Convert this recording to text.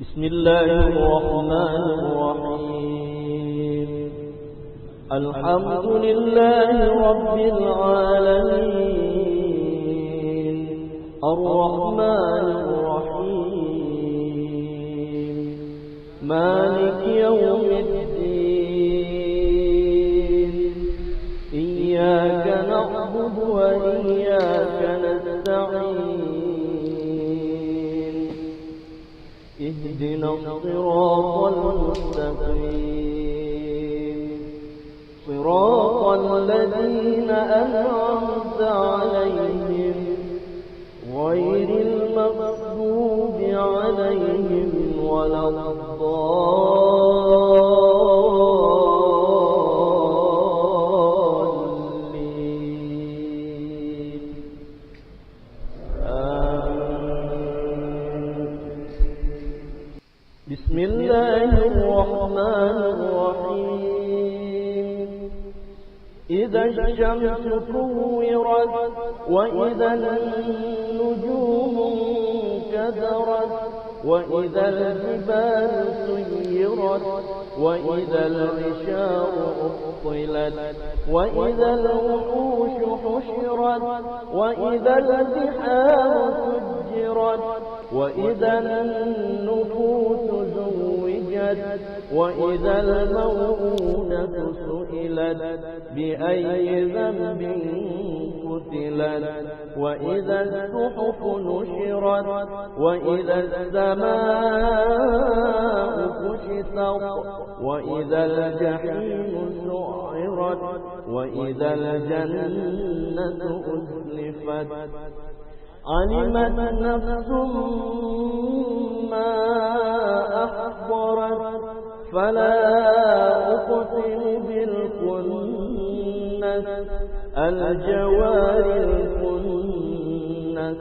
بسم الله الرحمن الرحيم. الحمد لله رب العالمين، الرحمن الرحيم، مالك يوم الدين، إياك نعبد وإياك نستعين، اهدنا الصراط المستقيم، صراط الذين أنعمت عليهم غير المغضوب عليهم ولا الضالين. بسم الله الرحمن الرحيم. إذا الشمس كورت وإذا النجوم انكدرت وإذا الجبال سيرت وإذا العشار أبطلت وإذا الوحوش حشرت وإذا البحار سجرت وإذا النفوس زوجت وإذا الموءودة سئلت بأي ذنب قتلت وإذا الصحف نشرت وإذا السماء كشطت وإذا الجحيم سعرت وإذا الجنة أزلفت علمت نفس ما أحضرت فلا أقسم بالخنس الجوار الكنس